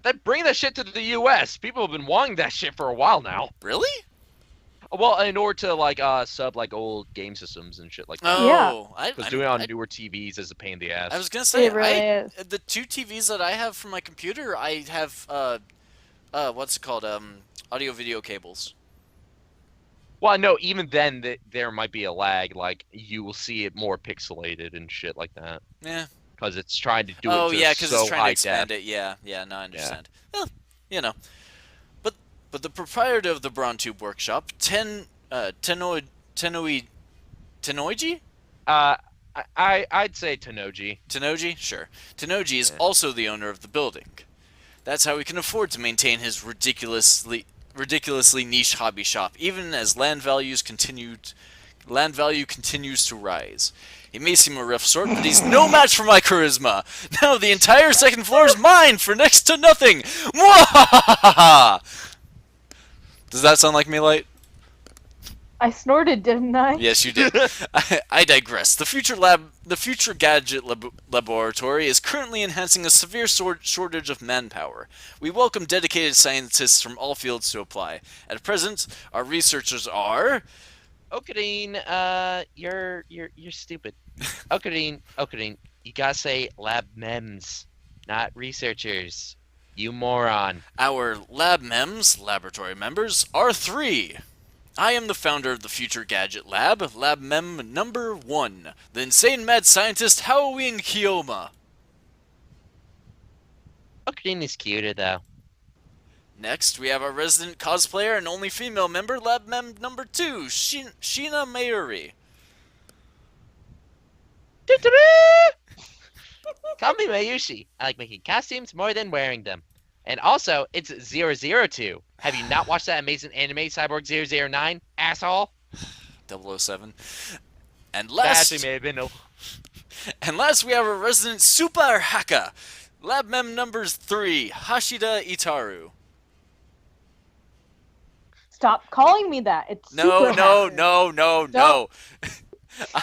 Then bring that shit to the U.S. People have been wanting that shit for a while now. Really? Well, in order to like sub like old game systems and shit like that. Oh, Because doing it on newer TVs is a pain in the ass. I was gonna say, It really is. the 2 TVs that I have for my computer, I have what's it called? Audio video cables. Well, no, even then there might be a lag. Like you will see it more pixelated and shit like that. Yeah. Because it's trying to do Oh it to yeah, because so it's trying to high expand def. it. Yeah, yeah, no, I understand. Well, you know, but the proprietor of the BronTube workshop, Tenoiji, I'd say Tenoji. Tenoji, sure. Tenoji is also the owner of the building. That's how he can afford to maintain his ridiculously niche hobby shop, even as land value continues to rise. He may seem a rough sort, but he's no match for my charisma. Now the entire second floor is mine for next to nothing. Mwahahaha! Does that sound like me, Light? I snorted, didn't I? Yes, you did. I digress. The future gadget laboratory is currently enhancing a severe shortage of manpower. We welcome dedicated scientists from all fields to apply. At present, our researchers are. Okadine, you're stupid. Okadine, you gotta say lab mems, not researchers. You moron. Our lab mems, laboratory members, are 3. I am the founder of the Future Gadget Lab, Lab Mem number 1, the insane mad scientist Halloween Kiyoma. Okadine is cuter though. Next, we have our resident cosplayer and only female member, Lab Mem number 2, Sheena Mayuri. Call me Mayushi. I like making costumes more than wearing them. And also, it's 002. Have you not watched that amazing anime, Cyborg 009? Asshole? 007. And That last, actually may have been a... and last we have our resident super hacker, Lab Mem numbers 3, Hashida Itaru. Stop calling me that. It's No, super no, hacker. no, no, no.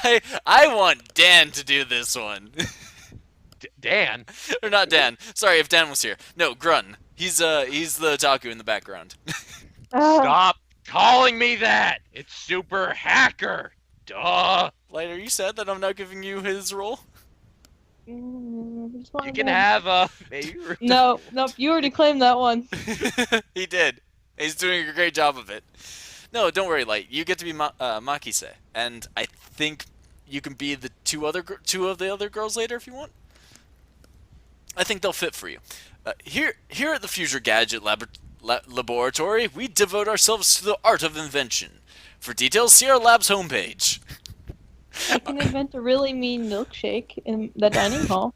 I want Dan to do this one. Dan? Or not Dan. Sorry if Dan was here. No, Grun. He's the otaku in the background. Stop calling me that! It's Super Hacker! Duh! Light, are you sad that I'm not giving you his role? You can have, Mayuri. No, nope, you already claimed that one. He did. He's doing a great job of it. No, don't worry, Light. You get to be Makise, and I think you can be the two of the other girls later if you want. I think they'll fit for you. Here at the Future Gadget Laboratory, we devote ourselves to the art of invention. For details, see our lab's homepage. I can invent a really mean milkshake in the dining hall.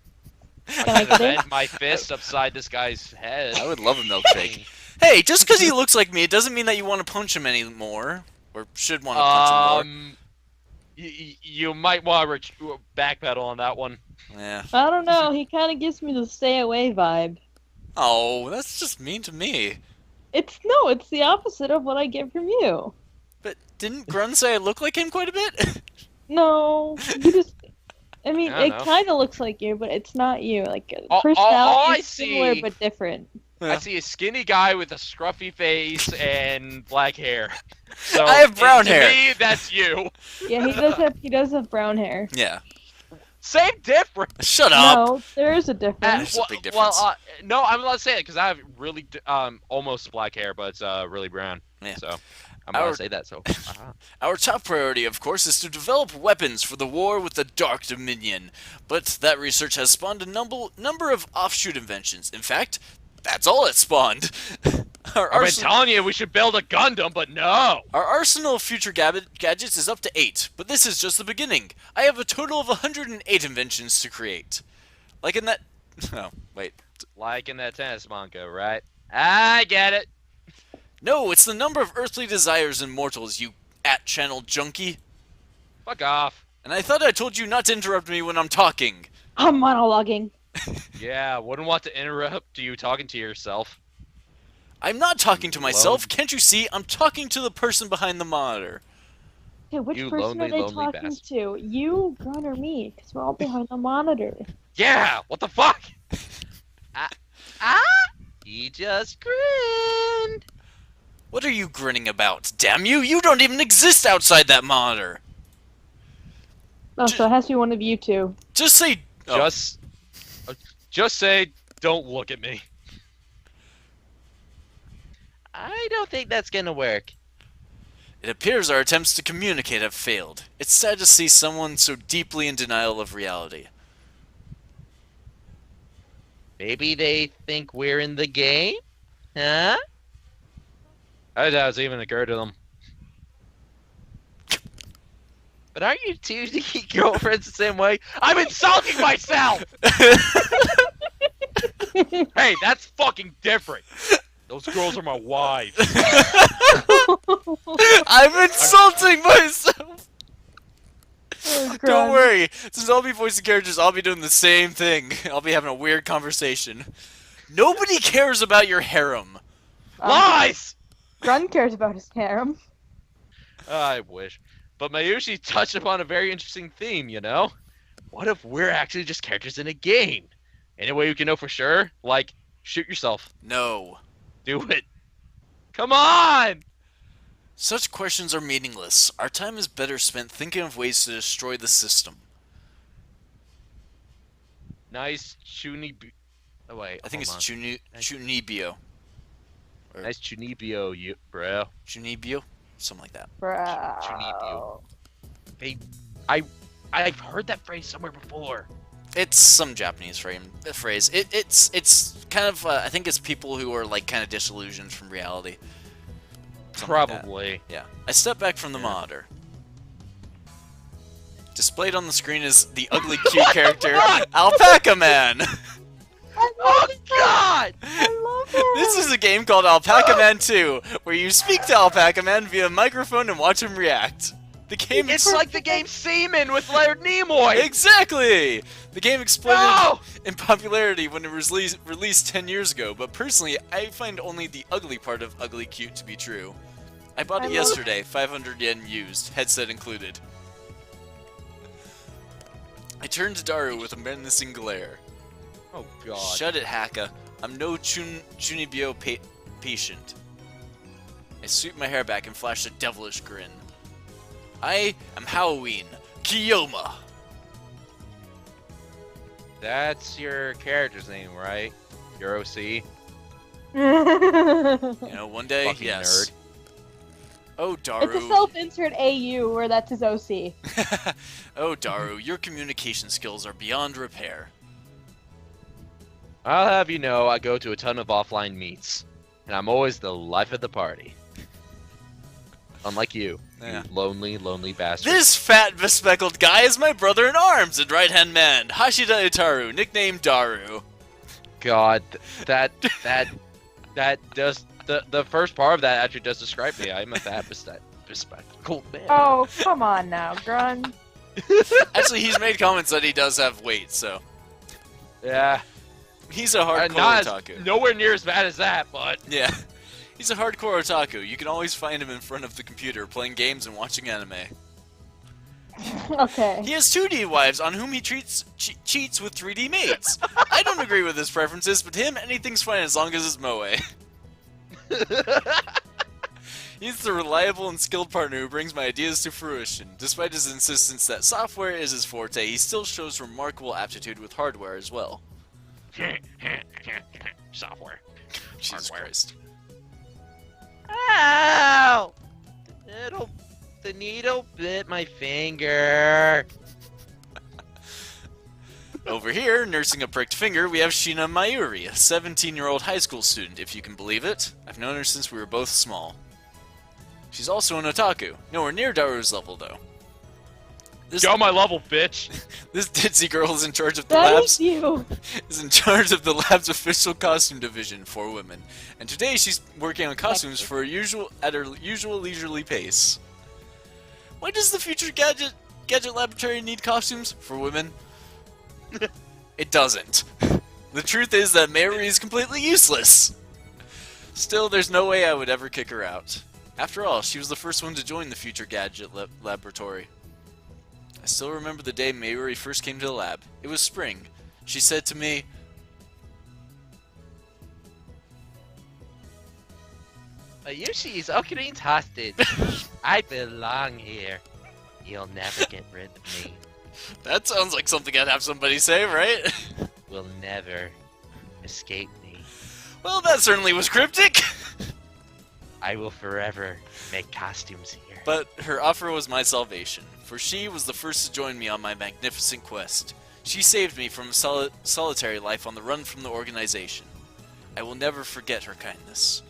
Can I I get it? bend my fist upside this guy's head. I would love a milkshake. Hey, just because he looks like me, it doesn't mean that you want to punch him anymore. Or should want to punch him more. You might want to backpedal on that one. Yeah. I don't know, he kind of gives me the stay away vibe. Oh, that's just mean to me. It's the opposite of what I get from you. But didn't Grun say I look like him quite a bit? No, you just... I mean, I don't it know. kind of looks like you, but it's not you. Like, All personality I is similar see- but different. I see a skinny guy with a scruffy face and black hair. So I have brown to hair. me, that's you. Yeah, he does have brown hair. Yeah. Same difference. Shut up. No, there is a difference. There's a big difference. No, I'm allowed to say it because I have really almost black hair, but it's really brown. Yeah. So I'm allowed to say that. So Our top priority, of course, is to develop weapons for the war with the Dark Dominion. But that research has spawned a number of offshoot inventions. In fact, that's all it spawned. I've been telling you we should build a Gundam, but no. Our arsenal of future gadgets is up to 8, but this is just the beginning. I have a total of 108 inventions to create. Like in that... Oh, wait. Like in that tennis manga, right? I get it. No, it's the number of earthly desires and mortals, you at-channel junkie. Fuck off. And I thought I told you not to interrupt me when I'm talking. I'm monologuing. Yeah, wouldn't want to interrupt you talking to yourself. I'm not talking to myself. Can't you see? I'm talking to the person behind the monitor. Okay, which You person are lonely, they lonely talking bastard. to? You, Grun, or me? Because we're all behind the monitor. Yeah, what the fuck? He just grinned. What are you grinning about? Damn you! You don't even exist outside that monitor! Oh, so it has to be one of you two. Just say... Oh. Just say, don't look at me. I don't think that's gonna work. It appears our attempts to communicate have failed. It's sad to see someone so deeply in denial of reality. Maybe they think we're in the game? Huh? I doubt it's even occurred to them. But aren't you two girlfriends the same way? I'm insulting myself! Hey, that's fucking different. Those girls are my wives. I'm insulting myself! Oh, Don't Grun. worry, since I'll be voicing characters, I'll be doing the same thing. I'll be having a weird conversation. Nobody cares about your harem. Lies! Grun cares about his harem. I wish. But Mayushi touched upon a very interesting theme, you know? What if we're actually just characters in a game? Any way you can know for sure? Like, shoot yourself. No. Do it. Come on! Such questions are meaningless. Our time is better spent thinking of ways to destroy the system. Nice Chuni... Oh, wait. I think it's hold on. Chunibyo. Or Nice Chunibyo, you, bro. Chunibyo? Something like that. Bro. Hey, I've heard that phrase somewhere before. It's some Japanese phrase. It's kind of, I think it's people who are, like, kind of disillusioned from reality. Something like that. Probably. Yeah. I step back from the monitor. Displayed on the screen is the ugly cute character, Alpaca Man! Oh, God! I love it. This is a game called Alpaca Man 2, where you speak to Alpaca Man via microphone and watch him react. The game It's like the game Seaman with Leonard Nimoy! Exactly! The game exploded No! in popularity when it was released 10 years ago, but personally, I find only the ugly part of ugly cute to be true. I bought it yesterday, 500 yen used, headset included. I turned to Daru with a menacing glare. Oh, God. Shut it, Haka. I'm no Chunibyo patient. I sweep my hair back and flash a devilish grin. I am Halloween, Kiyoma. That's your character's name, right? Your OC? You know, one day, Fucking yes. nerd. Oh, Daru. It's a self-insert AU where that's his OC. Oh, Daru, your communication skills are beyond repair. I'll have you know I go to a ton of offline meets, and I'm always the life of the party. Unlike you, Yeah. you lonely, lonely bastard. This fat, bespectacled guy is my brother-in-arms and right-hand man, Hashida Itaru, nicknamed Daru. God, that does the first part of that actually does describe me. I'm a fat bespectacled man. Oh, come on now, Grun. Actually, he's made comments that he does have weight, so... Yeah, He's a hardcore not otaku. nowhere near as bad as that, but Yeah. He's a hardcore otaku. You can always find him in front of the computer, playing games and watching anime. Okay. He has 2D wives on whom he cheats with 3D mates. I don't agree with his preferences, but to him, anything's fine as long as it's moe. He's the reliable and skilled partner who brings my ideas to fruition. Despite his insistence that software is his forte, he still shows remarkable aptitude with hardware as well. software. Jesus Hardware. Christ. Ow! The needle bit my finger. Over here, nursing a pricked finger, we have Shina Mayuri, a 17-year-old high school student, if you can believe it. I've known her since we were both small. She's also an otaku, nowhere near Daru's level, though. Go my level, bitch. This ditzy girl is in charge of the That lab's is you. is in charge of the lab's official costume division for women, and today she's working on costumes for at her usual leisurely pace. Why does the future gadget laboratory need costumes for women? It doesn't. The truth is that Mayuri is completely useless. Still, there's no way I would ever kick her out. After all, she was the first one to join the future gadget laboratory. I still remember the day Mayuri first came to the lab. It was spring. She said to me, Mayushi's Okarin's hostage. I belong here. You'll never get rid of me. That sounds like something I'd have somebody say, right? Will never escape me. Well, that certainly was cryptic. I will forever make costumes here. But her offer was my salvation, for she was the first to join me on my magnificent quest. She saved me from a solitary life on the run from the organization. I will never forget her kindness.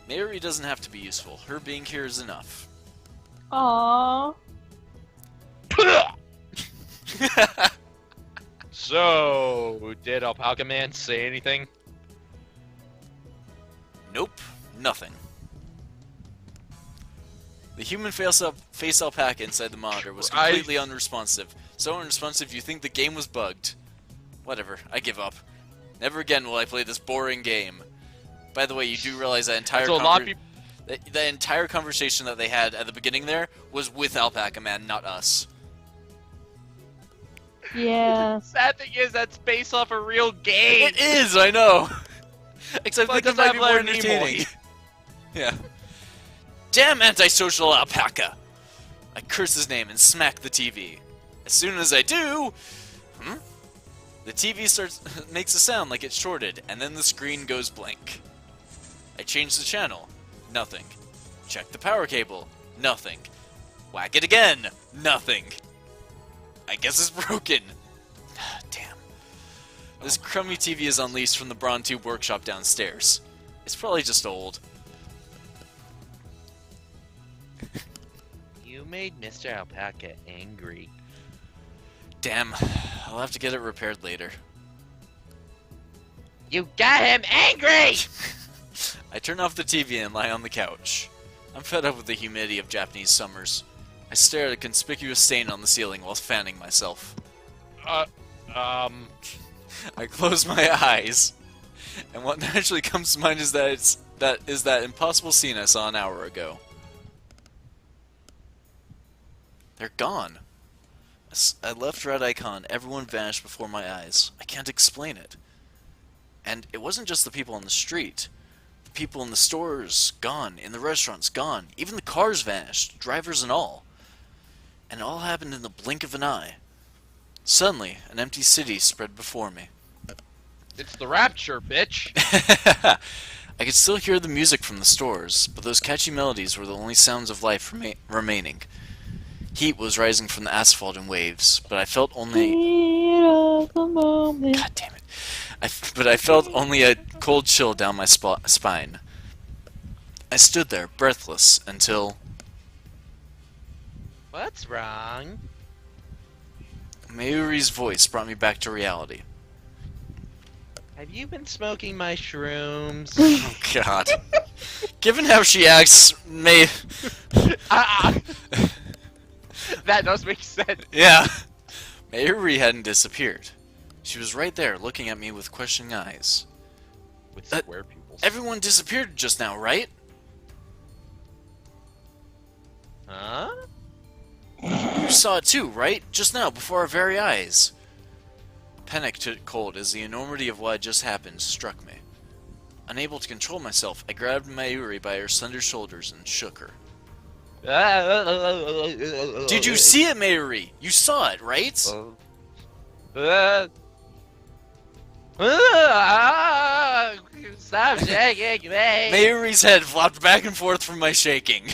Mayuri doesn't have to be useful. Her being here is enough. Aww. So, did Alpaca Man say anything? Nope, nothing. The human face alpaca inside the monitor was completely unresponsive. So unresponsive you think the game was bugged. Whatever, I give up. Never again will I play this boring game. By the way, you do realize that entire the entire conversation that they had at the beginning there was with Alpaca Man, not us. Yeah. Sad thing is that's based off a real game. It is, I know. Except But think it does might have be more Leonard entertaining. Nimoy. Yeah. Damn antisocial alpaca! I curse his name and smack the TV. As soon as I do, the TV makes a sound like it's shorted, and then the screen goes blank. I change the channel. Nothing. Check the power cable. Nothing. Whack it again. Nothing. I guess it's broken. Damn. This crummy TV is unleashed from the Braun Tube workshop downstairs. It's probably just old. You made Mr. Alpaca angry. Damn. I'll have to get it repaired later. You got him angry! I turn off the TV and lie on the couch. I'm fed up with the humidity of Japanese summers. I stare at a conspicuous stain on the ceiling while fanning myself. I close my eyes, and what naturally comes to mind is that impossible scene I saw an hour ago. They're gone. A left red icon, everyone vanished before my eyes. I can't explain it. And it wasn't just the people on the street. The people in the stores, gone. In the restaurants, gone. Even the cars vanished, drivers and all. And it all happened in the blink of an eye. Suddenly, an empty city spread before me. It's the rapture, bitch. I could still hear the music from the stores, but those catchy melodies were the only sounds of life remaining. Heat was rising from the asphalt in waves, but I felt only... God damn it. But I felt only a cold chill down my spine. I stood there, breathless, until... What's wrong? Mayuri's voice brought me back to reality. Have you been smoking my shrooms? Oh, God. Given how she acts, That does make sense. Yeah. Mayuri hadn't disappeared. She was right there, looking at me with questioning eyes. With square pupils. Everyone disappeared just now, right? Huh? You saw it too, right? Just now, before our very eyes. Panic took hold as the enormity of what had just happened struck me. Unable to control myself, I grabbed Mayuri by her slender shoulders and shook her. Did you see it, Mayuri? You saw it, right? Stop shaking me! Mayuri's head flopped back and forth from my shaking.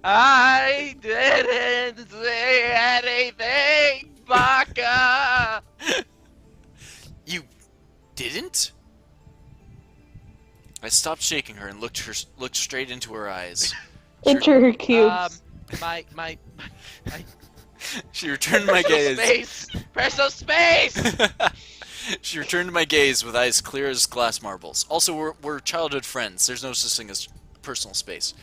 I didn't say anything, Baka! You didn't? I stopped shaking her and looked straight into her eyes. Into her cubes. My She returned my gaze. Space! Personal space! She returned my gaze with eyes clear as glass marbles. Also, we're childhood friends. There's no such thing as personal space.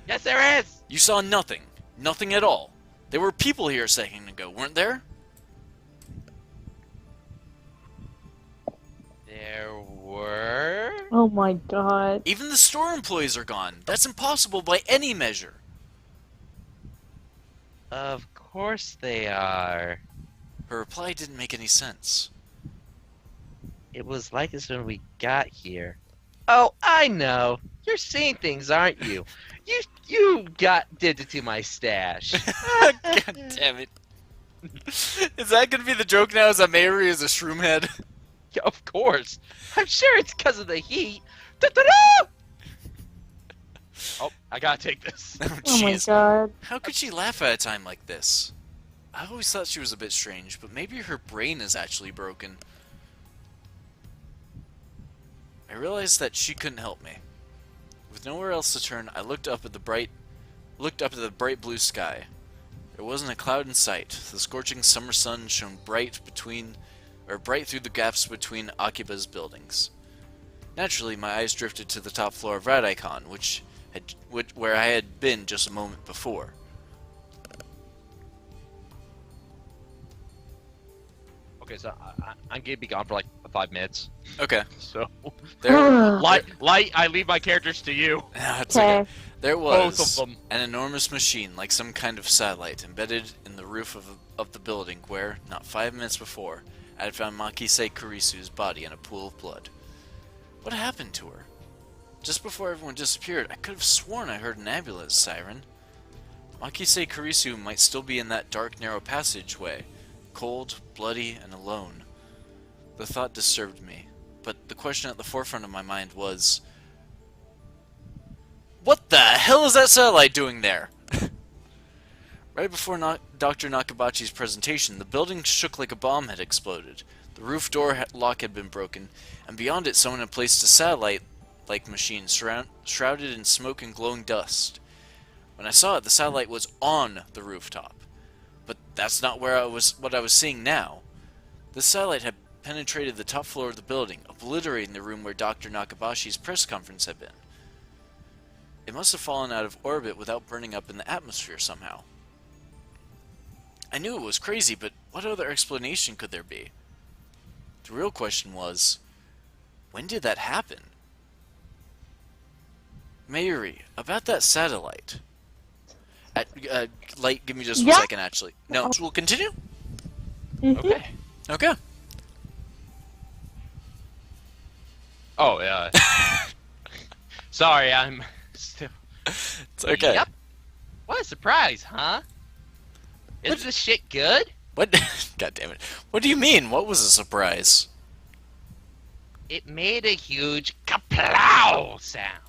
Yes, there is! You saw nothing. Nothing at all. There were people here a second ago, weren't there? There were? Oh my god. Even the store employees are gone. That's impossible by any measure. Of course they are. Her reply didn't make any sense. It was like this when we got here. Oh, I know. You're seeing things, aren't you? You did it to my stash. God damn it. Is that gonna be the joke now? Is that Mayuri is a shroom head? Yeah, of course. I'm sure it's because of the heat. Da-da-da! Oh, I gotta take this. Oh, Oh my jeez. god. How could she laugh at a time like this? I always thought she was a bit strange, but maybe her brain is actually broken. I realized that she couldn't help me. With nowhere else to turn, I looked up at the bright blue sky. There wasn't a cloud in sight. The scorching summer sun shone bright through the gaps between Akiba's buildings. Naturally, my eyes drifted to the top floor of Radicon, where I had been just a moment before. Okay, so I'm gonna be gone for like 5 minutes. Okay. So, There, light, I leave my characters to you. it's okay. Okay. There Both was of them. an enormous machine, like some kind of satellite, embedded in the roof of the building where, not 5 minutes before, I had found Makise Kurisu's body in a pool of blood. What happened to her? Just before everyone disappeared, I could have sworn I heard an ambulance siren. Makise Kurisu might still be in that dark, narrow passageway, cold, bloody, and alone. The thought disturbed me, but the question at the forefront of my mind was, what the hell is that satellite doing there? Right before Dr. Nakabachi's presentation, the building shook like a bomb had exploded. The roof door lock had been broken, and beyond it someone had placed a satellite-like machine shrouded in smoke and glowing dust. When I saw it, the satellite was on the rooftop. But that's not what I was seeing now. The satellite had penetrated the top floor of the building, obliterating the room where Dr. Nakabashi's press conference had been. It must have fallen out of orbit without burning up in the atmosphere somehow. I knew it was crazy, but what other explanation could there be? The real question was, when did that happen? Mayuri, about that satellite. Light, give me just 1 second, actually. No, we'll continue? Okay. Okay. Oh yeah. Sorry, I'm still. It's okay. Yep. What a surprise, huh? Isn't this shit good? What? God damn it. What do you mean? What was a surprise? It made a huge kaplow sound.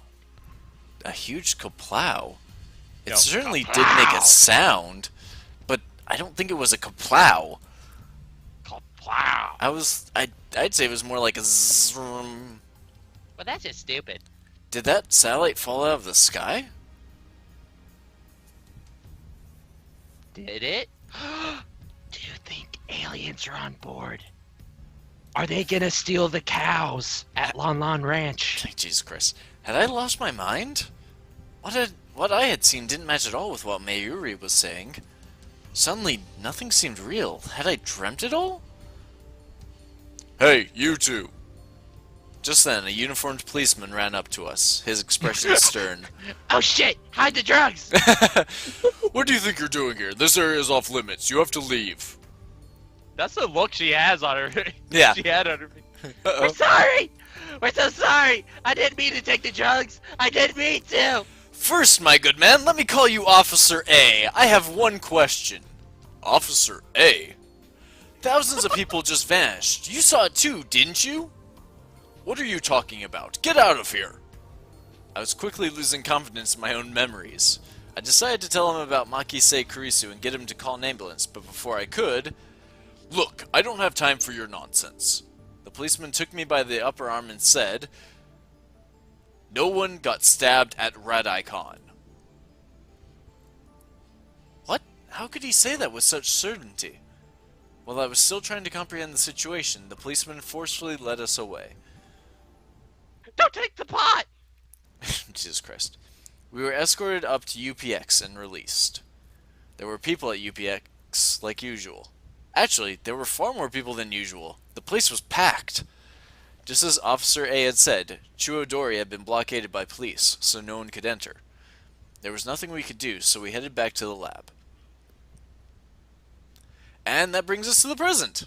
A huge kaplow? It No, certainly did kaplow. make a sound, but I don't think it was a kaplow. Kaplow. I'd say it was more like a zzzm. Well, that's just stupid. Did that satellite fall out of the sky? Did it? Do you think aliens are on board? Are they gonna steal the cows at Lon Lon Ranch? Jesus Christ. Had I lost my mind? What I had seen didn't match at all with what Mayuri was saying. Suddenly, nothing seemed real. Had I dreamt it all? Hey, you two! Just then, a uniformed policeman ran up to us, his expression stern. Oh shit! Hide the drugs! What do you think you're doing here? This area is off limits. You have to leave. That's the look she has on her. Yeah. She had on her. We're sorry! We're so sorry! I didn't mean to take the drugs! I didn't mean to! First, my good man, let me call you Officer A. I have one question. Officer A? Thousands of people just vanished. You saw it too, didn't you? What are you talking about? Get out of here! I was quickly losing confidence in my own memories. I decided to tell him about Makise Kurisu and get him to call an ambulance, but before I could... Look, I don't have time for your nonsense. The policeman took me by the upper arm and said, no one got stabbed at Radicon. What? How could he say that with such certainty? While I was still trying to comprehend the situation, the policeman forcefully led us away. Don't take the pot! Jesus Christ. We were escorted up to UPX and released. There were people at UPX like usual. Actually, there were far more people than usual. The place was packed. Just as Officer A had said, Chuodori had been blockaded by police, so no one could enter. There was nothing we could do, so we headed back to the lab. And that brings us to the present.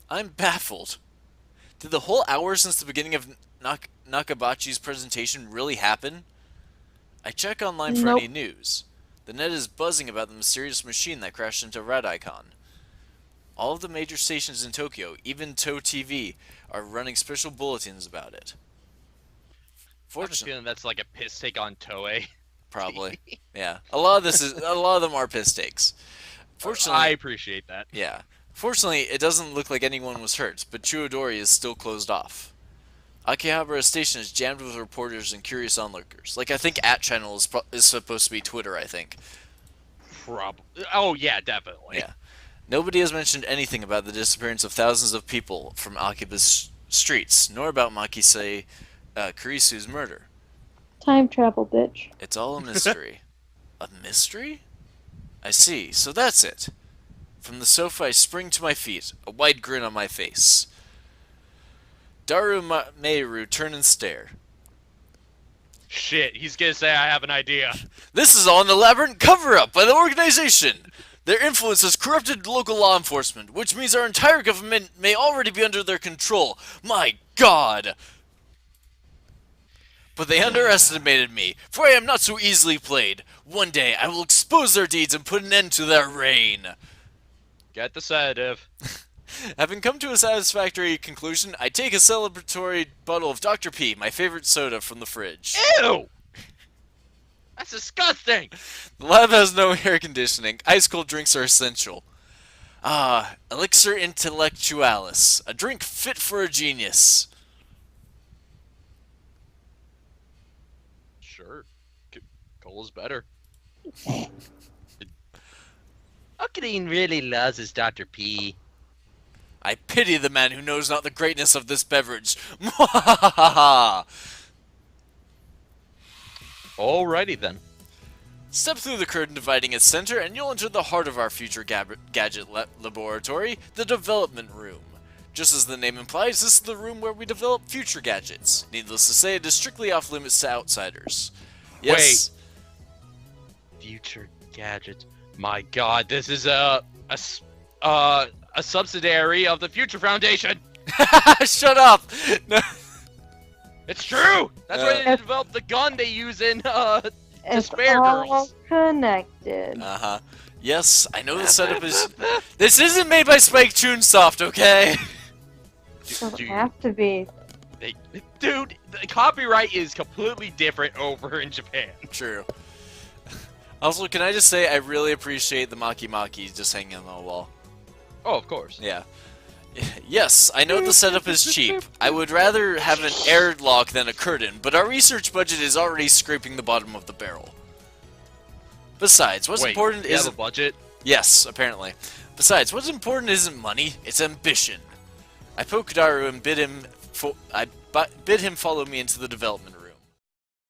I'm baffled. Did the whole hour since the beginning of Nakabachi's presentation really happen? I check online for any news. The net is buzzing about the mysterious machine that crashed into Red Icon. All of the major stations in Tokyo, even To TV, are running special bulletins about it. I have a feeling that's like a piss take on Toei. Probably. Yeah. A lot of them are piss takes. Fortunately, I appreciate that. Yeah. Fortunately, it doesn't look like anyone was hurt, but Chuodori is still closed off. Akihabara Station is jammed with reporters and curious onlookers. Like, I think @channel is supposed to be Twitter, I think. Oh, yeah, definitely. Yeah. Nobody has mentioned anything about the disappearance of thousands of people from Akiba's streets, nor about Makise Kurisu's murder. Time travel, bitch. It's all a mystery. A mystery? I see. So that's it. From the sofa, I spring to my feet, a wide grin on my face. Daru Meiru turn and stare. Shit, he's gonna say I have an idea. This is all an elaborate cover-up by the organization. Their influence has corrupted local law enforcement, which means our entire government may already be under their control. My God! But they underestimated me, for I am not so easily played. One day, I will expose their deeds and put an end to their reign. Get the sedative. Having come to a satisfactory conclusion, I take a celebratory bottle of Dr. P, my favorite soda, from the fridge. Ew! That's disgusting! The lab has no air conditioning. Ice cold drinks are essential. Ah, Elixir Intellectualis. A drink fit for a genius. Sure. Cola's better. Ukadine really loves his Dr. P. I pity the man who knows not the greatness of this beverage. Mwahaha! Alrighty then. Step through the curtain dividing its center, and you'll enter the heart of our future gadget laboratory, the development room. Just as the name implies, this is the room where we develop future gadgets. Needless to say, it is strictly off limits to outsiders. Yes. Wait. Future gadgets. My God, this is a subsidiary of the Future Foundation. Shut up! No. It's true. That's why they developed the gun they use in It's Despair all Girls. connected. Uh-huh. Yes, I know the setup is... This isn't made by Spike Chunsoft, okay? Doesn't have to be. Dude, the copyright is completely different over in Japan. True. Also, can I just say, I really appreciate the Maki Maki just hanging on the wall. Oh, of course. Yeah. Yes, I know the setup is cheap. I would rather have an airlock than a curtain, but our research budget is already scraping the bottom of the barrel. Besides, what's important is is... a budget? Yes, apparently. Besides, what's important isn't money, it's ambition. I poke Daru and bid him follow me into the development